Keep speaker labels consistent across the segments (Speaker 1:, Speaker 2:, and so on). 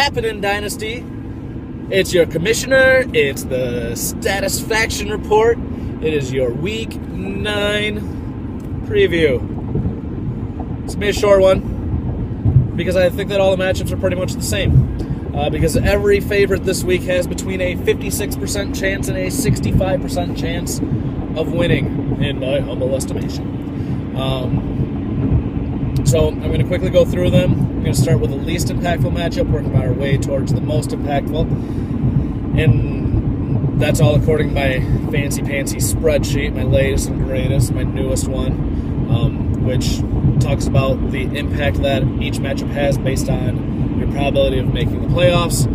Speaker 1: happening, Dynasty? It's your commissioner. It's the Statisfaction report. It is your Week 9 preview. It's going to be a short one because I think that all the matchups are pretty much the same. Because every favorite this week has between a 56% chance and a 65% chance of winning, in my humble estimation. So I'm going to quickly go through them. I'm going to start with the least impactful matchup, working our way towards the most impactful. And that's all according to my fancy-pantsy spreadsheet, my latest and greatest, my newest one, which talks about the impact that each matchup has based on your probability of making the playoffs,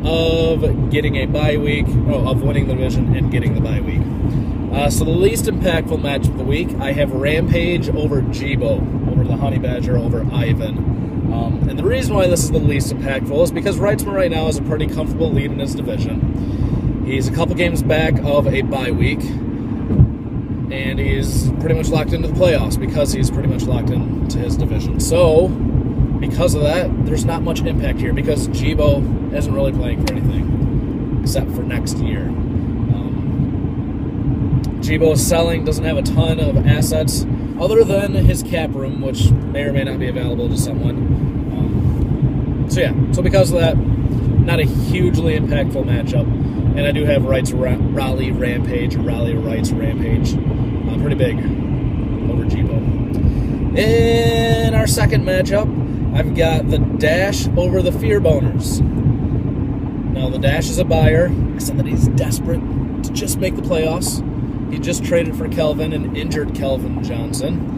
Speaker 1: of getting a bye week, of winning the division and getting the bye week. So the least impactful match of the week, I have Rampage over Jibo, over the Honey Badger over Ivan. And the reason why this is the least impactful is because Wrightsman right now has a pretty comfortable lead in his division. He's a couple games back of a bye week, and he's pretty much locked into the playoffs because he's pretty much locked into his division. So, because of that, there's not much impact here because Jibo isn't really playing for anything except for next year. Jibo is selling, doesn't have a ton of assets other than his cap room, which may or may not be available to someone. So because of that, not a hugely impactful matchup. And I do have Raleigh Rampage, or Raleigh Wrights Rampage, pretty big over Jibo. In our second matchup, I've got the Dash over the Fear Boners. Now, the Dash is a buyer. I said that he's desperate to just make the playoffs. He just traded for Kelvin and injured Kelvin Johnson,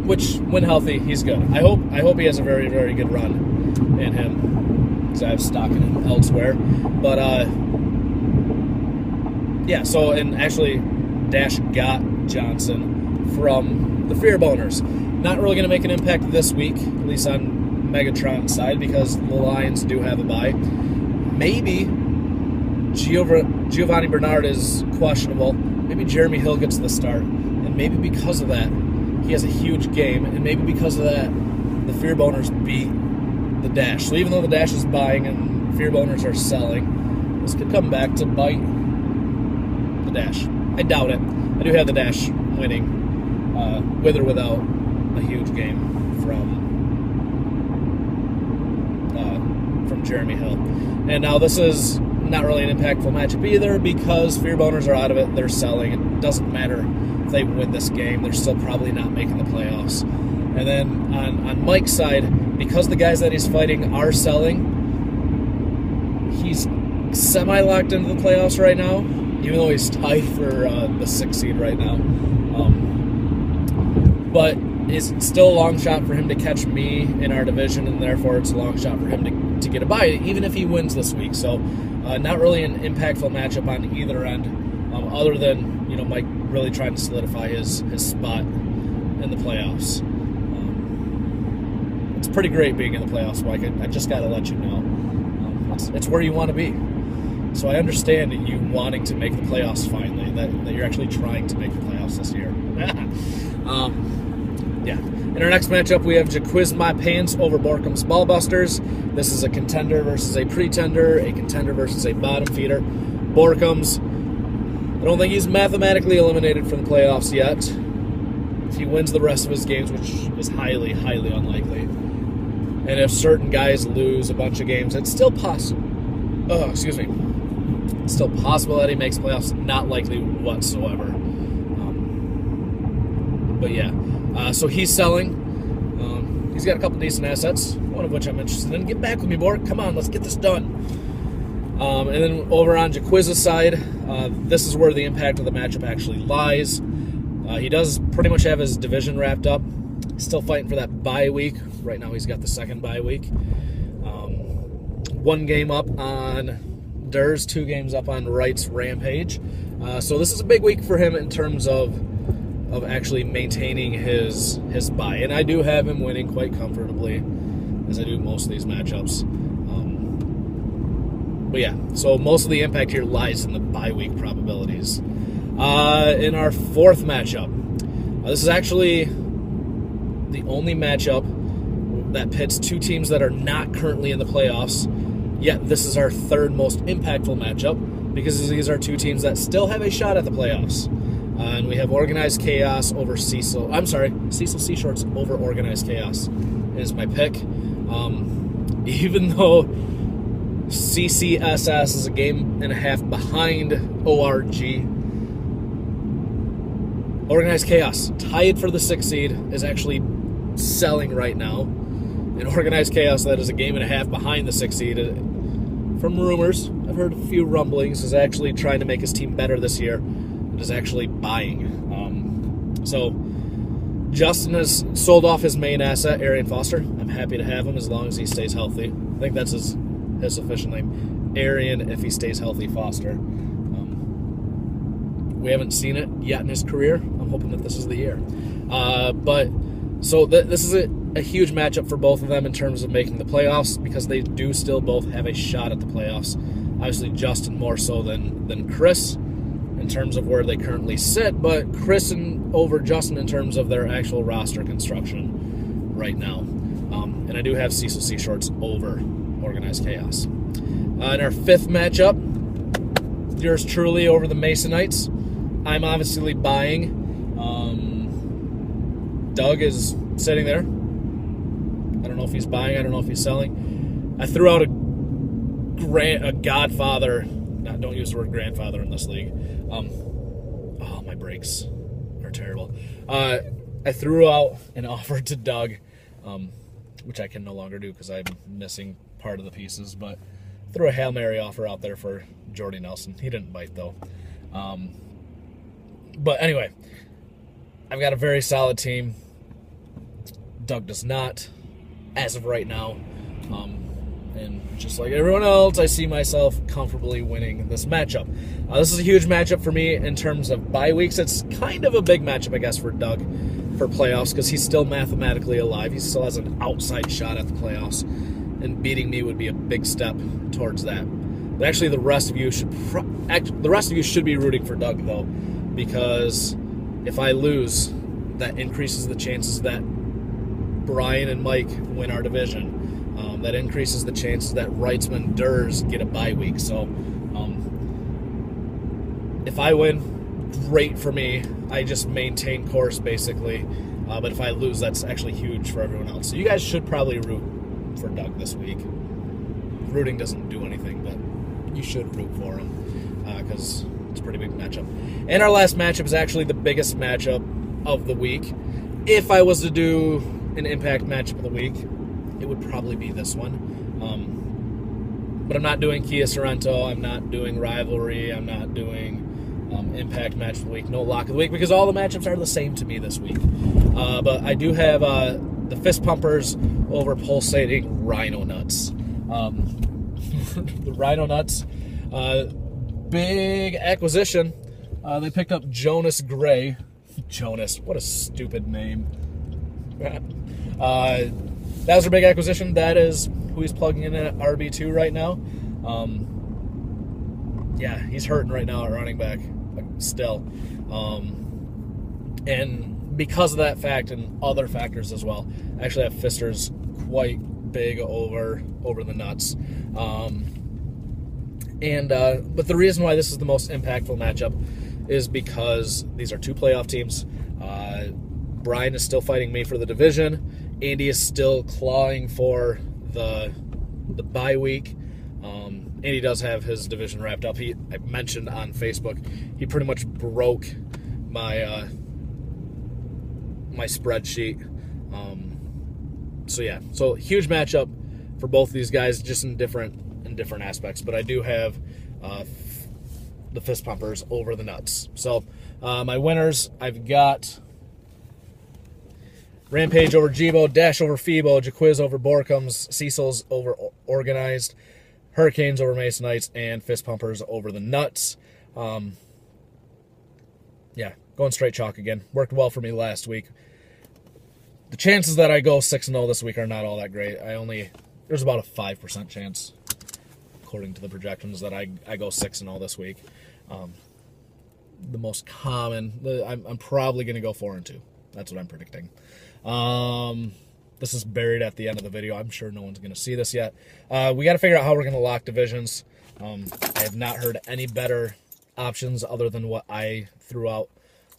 Speaker 1: which, when healthy, he's good. I hope he has a very, very good run in him, because I have stock in him elsewhere. But, yeah, so, and actually, Dash got Johnson from the Fear Boners. Not really going to make an impact this week, at least on Megatron's side, because the Lions do have a bye. Maybe Giovanni Bernard is questionable. Maybe Jeremy Hill gets the start. And maybe because of that, he has a huge game. And maybe because of that, the Fear Boners beat the Dash. So even though the Dash is buying and Fear Boners are selling, this could come back to bite the Dash. I doubt it. I do have the Dash winning, with or without a huge game from Jeremy Hill. And now this is not really an impactful matchup either because Fear Boners are out of it. They're selling. It doesn't matter if they win this game. They're still probably not making the playoffs. And then on Mike's side, because the guys that he's fighting are selling, he's semi-locked into the playoffs right now, even though he's tied for the 6th seed right now. But it's still a long shot for him to catch me in our division, and therefore it's a long shot for him to get a bye, even if he wins this week. So not really an impactful matchup on either end, other than Mike really trying to solidify his spot in the playoffs. It's pretty great being in the playoffs, Mike. I just got to let you know. It's where you want to be. So I understand you wanting to make the playoffs finally, that you're actually trying to make the playoffs this year. Yeah. In our next matchup, we have Jaquiz My Pants over Borkum's Ballbusters. This is a contender versus a pretender, a contender versus a bottom feeder. Borkum's, I don't think he's mathematically eliminated from the playoffs yet. If he wins the rest of his games, which is highly, highly unlikely, and if certain guys lose a bunch of games, it's still possible. It's still possible that he makes playoffs. Not likely whatsoever. But yeah. So he's selling. He's got a couple decent assets, one of which I'm interested in. Get back with me, Bork. Come on, let's get this done. And then over on Jaquiz's side, this is where the impact of the matchup actually lies. He does pretty much have his division wrapped up. He's still fighting for that bye week. Right now he's got the second bye week. 1 game up on Durs, 2 games up on Wright's Rampage. So this is a big week for him in terms of actually maintaining his bye. And I do have him winning quite comfortably, as I do most of these matchups. But yeah, so most of the impact here lies in the bye week probabilities. In our fourth matchup, this is actually the only matchup that pits two teams that are not currently in the playoffs, yet this is our third most impactful matchup because these are two teams that still have a shot at the playoffs. And we have Organized Chaos over Cecil. I'm sorry, Cecil Seashorts over Organized Chaos is my pick. Even though CCSS is a game and a half behind ORG, Organized Chaos, tied for the 6th seed, is actually selling right now. And Organized Chaos, that is a game and a half behind the 6th seed, from rumors, I've heard a few rumblings, is actually trying to make his team better this year. It is actually buying. So Justin has sold off his main asset, Arian Foster. I'm happy to have him as long as he stays healthy. I think that's his official name, Arian, if he stays healthy, Foster. We haven't seen it yet in his career. I'm hoping that this is the year. This is a huge matchup for both of them in terms of making the playoffs because they do still both have a shot at the playoffs. Obviously, Justin more so than Chris in terms of where they currently sit, but Chris over Justin in terms of their actual roster construction right now. And I do have Cecil Seashorts over Organized Chaos. In our 5th matchup, yours truly over the Masonites. I'm obviously buying. Doug is sitting there. I don't know if he's buying. I don't know if he's selling. I threw out a Godfather. Don't use the word grandfather in this league. Oh, my brakes are terrible. I threw out an offer to Doug, which I can no longer do because I'm missing part of the pieces, but threw a Hail Mary offer out there for Jordy Nelson. He didn't bite, though. But anyway, I've got a very solid team. Doug does not, as of right now. And just like everyone else, I see myself comfortably winning this matchup. This is a huge matchup for me in terms of bye weeks. It's kind of a big matchup, I guess, for Doug for playoffs because he's still mathematically alive. He still has an outside shot at the playoffs, and beating me would be a big step towards that. But actually, the rest of you should be rooting for Doug though, because if I lose, that increases the chances that Brian and Mike win our division. That increases the chances that Wrightsman Durs get a bye week. So if I win, great for me. I just maintain course, basically. But if I lose, that's actually huge for everyone else. So you guys should probably root for Doug this week. Rooting doesn't do anything, but you should root for him because it's a pretty big matchup. And our last matchup is actually the biggest matchup of the week. If I was to do an impact matchup of the week, it would probably be this one. But I'm not doing Kia Sorrento. I'm not doing Rivalry. I'm not doing Impact Match of the Week. No Lock of the Week, because all the matchups are the same to me this week. But I do have the Fist Pumpers over Pulsating Rhino Nuts. The Rhino Nuts, big acquisition. They picked up Jonas Gray. Jonas, what a stupid name. That was their big acquisition. That is who he's plugging in at RB2 right now. Yeah, he's hurting right now at running back still. And because of that fact and other factors as well, I actually have Fisters quite big over the Nuts. But the reason why this is the most impactful matchup is because these are two playoff teams. Brian is still fighting me for the division. Andy is still clawing for the bye week. Andy does have his division wrapped up. I mentioned on Facebook, he pretty much broke my my spreadsheet. So huge matchup for both these guys, just in different aspects. But I do have the Fist Pumpers over the Nuts. So my winners, I've got Rampage over Jibo, Dash over Phoebo, Jaquiz over Borkums, Cecil's over Organized, Hurricanes over Masonites, and Fist Pumpers over the Nuts. Yeah, going straight chalk again. Worked well for me last week. The chances that I go 6-0 this week are not all that great. There's about a 5% chance, according to the projections, that I go 6-0 this week. The most common, I'm probably going to go 4-2. That's what I'm predicting. this is buried at the end of the video. I'm sure no one's going to see this yet. We got to figure out how we're going to lock divisions. I have not heard any better options other than what I threw out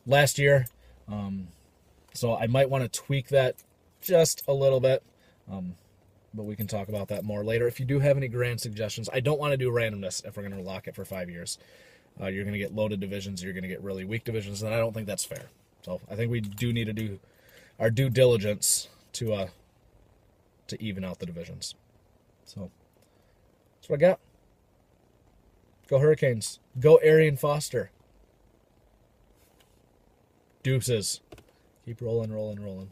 Speaker 1: last year. So I might want to tweak that just a little bit. But we can talk about that more later. If you do have any grand suggestions, I don't want to do randomness if we're going to lock it for 5 years. You're going to get loaded divisions. You're going to get really weak divisions, and I don't think that's fair. So I think we do need to do our due diligence to even out the divisions. So that's what I got. Go Hurricanes. Go Arian Foster. Deuces. Keep rolling, rolling, rolling.